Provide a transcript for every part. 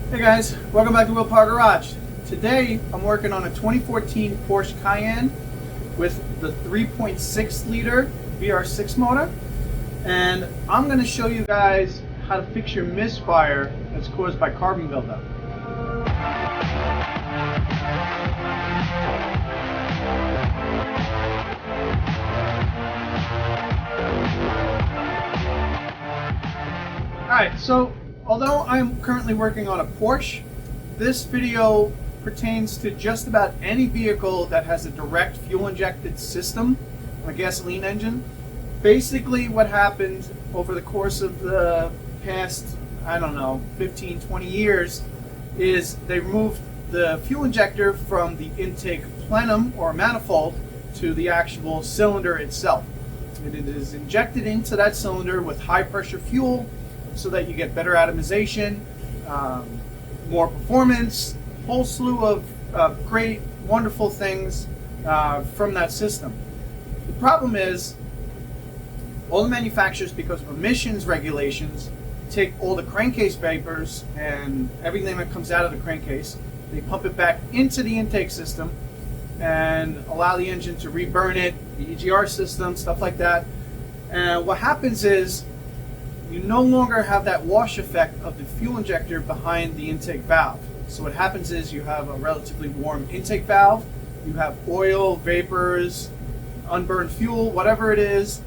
Hey guys, welcome back to Willpower Garage. Today I'm working on a 2014 Porsche Cayenne with the 3.6 liter VR6 motor, and I'm going to show you guys how to fix your misfire that's caused by carbon buildup. Alright, so although I'm currently working on a Porsche, this video pertains to just about any vehicle that has a direct fuel injected system on a gasoline engine. Basically what happened over the course of the past, 15, 20 years is they removed the fuel injector from the intake plenum or manifold to the actual cylinder itself. It is injected into that cylinder with high pressure fuel so that you get better atomization, more performance, whole slew of great, wonderful things from that system. The problem is all the manufacturers, because of emissions regulations, take all the crankcase vapors and everything that comes out of the crankcase, they pump it back into the intake system and allow the engine to reburn it, the EGR system, stuff like that. And what happens is you no longer have that wash effect of the fuel injector behind the intake valve. So what happens is you have a relatively warm intake valve, you have oil, vapors, unburned fuel, whatever it is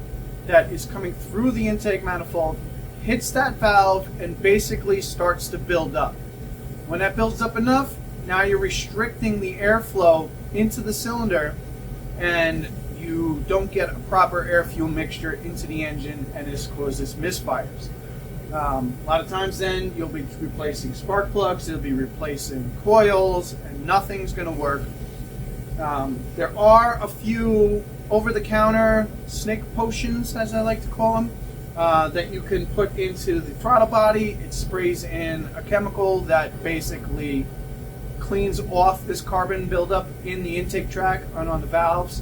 that is coming through the intake manifold, hits that valve and basically starts to build up. When that builds up enough, now you're restricting the airflow into the cylinder and you don't get a proper air-fuel mixture into the engine, and this causes misfires. A lot of times then you'll be replacing spark plugs, you'll be replacing coils, and nothing's going to work. There are a few over-the-counter snake potions, as I like to call them, that you can put into the throttle body. It sprays in a chemical that basically cleans off this carbon buildup in the intake tract and on the valves.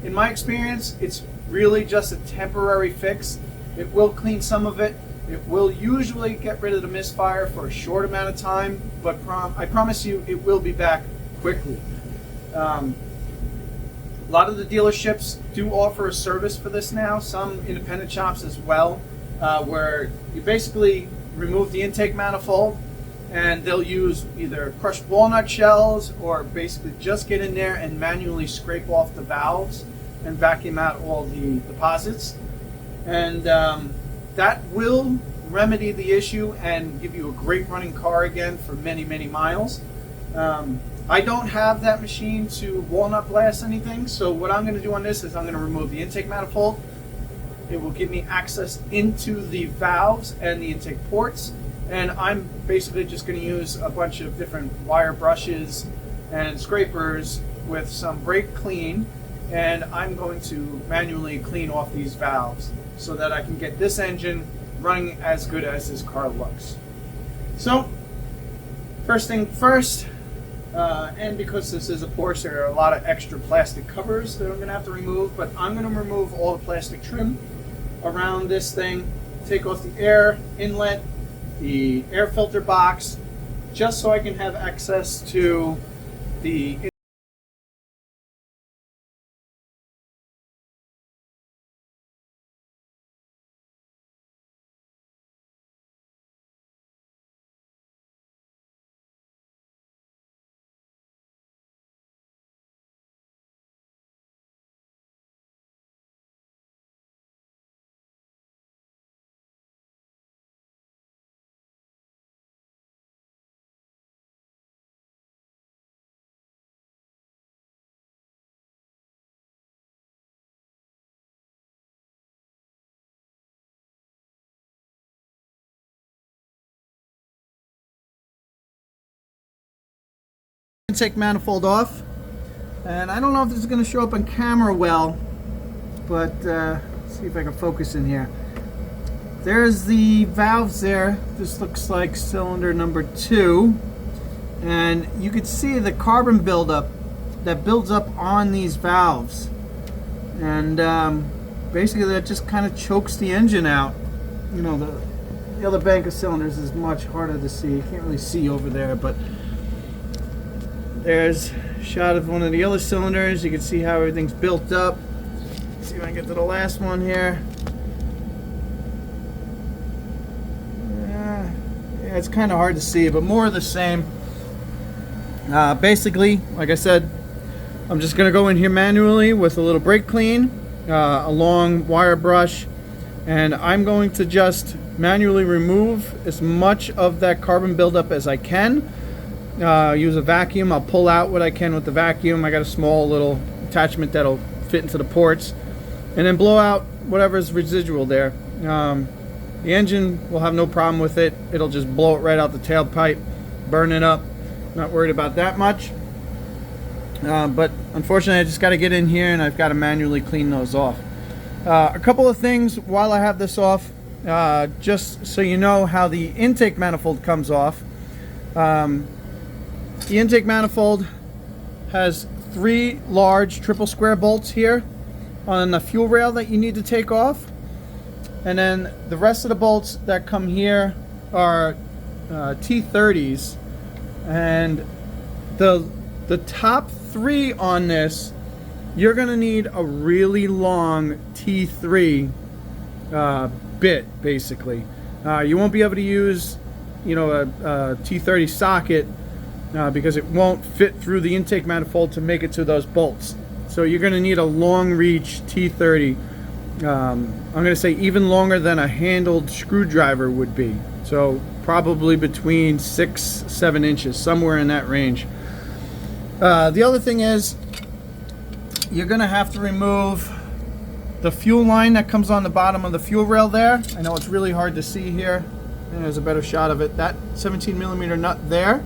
In my experience, it's really just a temporary fix. It will clean some of it. It will usually get rid of the misfire for a short amount of time, but I promise you it will be back quickly. A lot of the dealerships do offer a service for this now, some independent shops as well, where you basically remove the intake manifold and they'll use either crushed walnut shells or basically just get in there and manually scrape off the valves and vacuum out all the deposits. And that will remedy the issue and give you a great running car again for many, many miles. I don't have that machine to walnut blast anything, so what I'm going to do on this is I'm going to remove the intake manifold. It will give me access into the valves and the intake ports. And I'm basically just going to use a bunch of different wire brushes and scrapers with some brake clean, and I'm going to manually clean off these valves so that I can get this engine running as good as this car looks. So, first thing first, and because this is a Porsche, there are a lot of extra plastic covers that I'm going to have to remove, but I'm going to remove all the plastic trim around this thing, take off the air inlet, the air filter box, just so I can have access to the intake manifold off. And I don't know if this is going to show up on camera well, but let's see if I can focus in here. There's the valves there. This looks like cylinder number 2, and you can see the carbon buildup that builds up on these valves, and basically that just kind of chokes the engine out. You know, The other bank of cylinders is much harder to see. You can't really see over there, but there's a shot of one of the other cylinders. You can see how everything's built up. Let's see if I can get to the last one here. Yeah, it's kind of hard to see, but more of the same. Basically, like I said, I'm just going to go in here manually with a little brake clean, a long wire brush, and I'm going to just manually remove as much of that carbon buildup as I can. Use a vacuum. I'll pull out what I can with the vacuum. I got a small little attachment that'll fit into the ports, and then blow out whatever's residual there. The engine will have no problem with it. It'll just blow it right out the tailpipe, burn it up. Not worried about that much. But unfortunately, I just got to get in here and I've got to manually clean those off. A couple of things while I have this off, just so you know how the intake manifold comes off. The intake manifold has 3 large triple square bolts here on the fuel rail that you need to take off, and then the rest of the bolts that come here are T30s, and the top 3 on this, you're gonna need a really long T3 bit, basically. You won't be able to use, you know, a T30 socket because it won't fit through the intake manifold to make it to those bolts. So you're gonna need a long reach T30. I'm gonna say even longer than a handled screwdriver would be. So probably between 6-7 inches, somewhere in that range. The other thing is, you're gonna have to remove the fuel line that comes on the bottom of the fuel rail there. I know it's really hard to see here. There's a better shot of it. That 17mm nut there.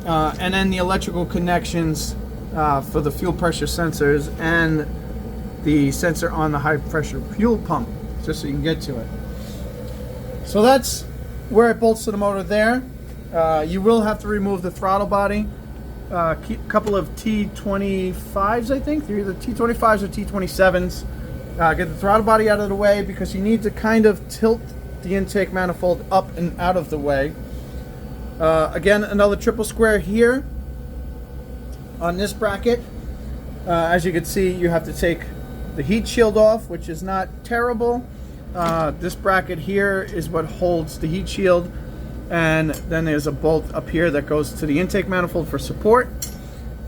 And then the electrical connections for the fuel pressure sensors and the sensor on the high pressure fuel pump, just so you can get to it. So that's where it bolts to the motor there. You will have to remove the throttle body. A couple of T25s, I think. They're either T25s or T27s. Get the throttle body out of the way because you need to kind of tilt the intake manifold up and out of the way. Again, another triple square here on this bracket. As you can see, you have to take the heat shield off, which is not terrible. This bracket here is what holds the heat shield, and then there's a bolt up here that goes to the intake manifold for support,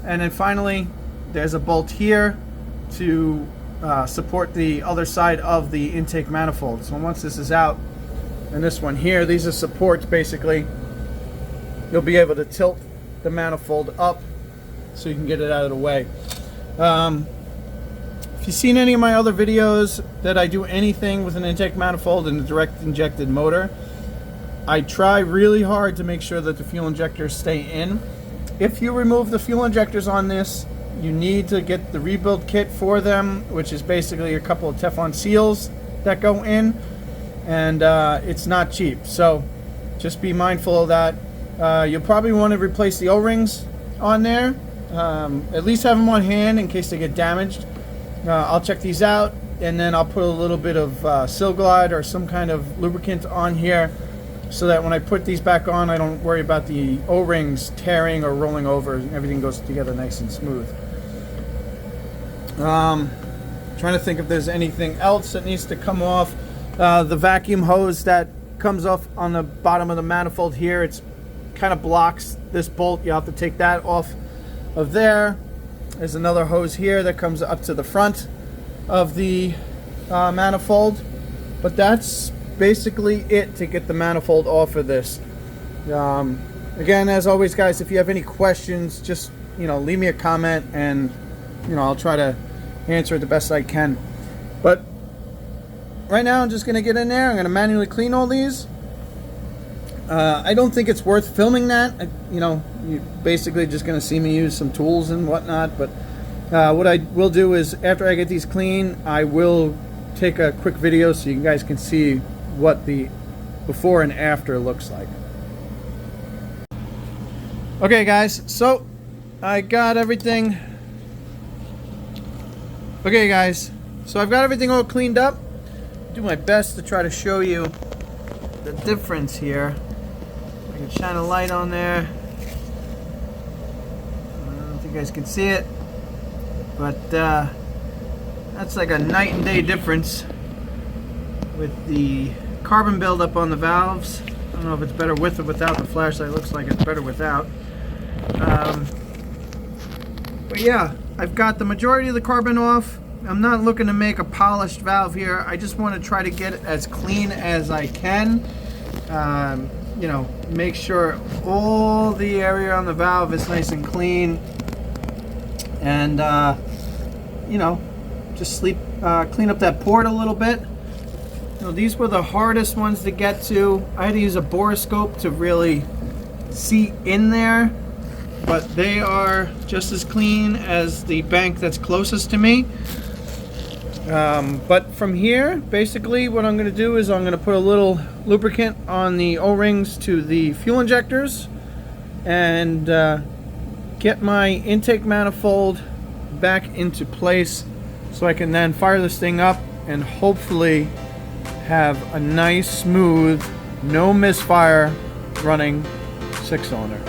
and then finally there's a bolt here to support the other side of the intake manifold. So once this is out, and this one here, these are supports basically, you'll be able to tilt the manifold up so you can get it out of the way. If you've seen any of my other videos that I do anything with an intake manifold and a direct injected motor, I try really hard to make sure that the fuel injectors stay in. If you remove the fuel injectors on this, you need to get the rebuild kit for them, which is basically a couple of Teflon seals that go in, and it's not cheap. So just be mindful of that. You'll probably want to replace the O-rings on there. At least have them on hand in case they get damaged. I'll check these out, and then I'll put a little bit of Silglide or some kind of lubricant on here so that when I put these back on, I don't worry about the O-rings tearing or rolling over. Everything goes together nice and smooth. Trying to think if there's anything else that needs to come off. The vacuum hose that comes off on the bottom of the manifold here, it's kind of blocks this bolt. You have to take that off of there. There's another hose here that comes up to the front of the manifold, but that's basically it to get the manifold off of this. Again, as always, guys, if you have any questions, just leave me a comment, and I'll try to answer it the best I can. But right now, I'm just going to get in there. I'm going to manually clean all these. I don't think it's worth filming that. You're basically just going to see me use some tools and whatnot. But what I will do is, after I get these clean, I will take a quick video so you guys can see what the before and after looks like. Okay, guys, so I got everything. Okay, guys, so I've got everything all cleaned up. Do my best to try to show you the difference here. I can shine a light on there. I don't know if you guys can see it, but that's like a night and day difference with the carbon buildup on the valves. I don't know if it's better with or without the flashlight. It looks like it's better without. But yeah, I've got the majority of the carbon off. I'm not looking to make a polished valve here. I just want to try to get it as clean as I can. You know, make sure all the area on the valve is nice and clean. And, you know, just clean up that port a little bit. You know, these were the hardest ones to get to. I had to use a borescope to really see in there. But they are just as clean as the bank that's closest to me. But from here, basically what I'm going to do is I'm going to put a little lubricant on the O-rings to the fuel injectors and get my intake manifold back into place so I can then fire this thing up and hopefully have a nice, smooth, no misfire running 6-cylinder.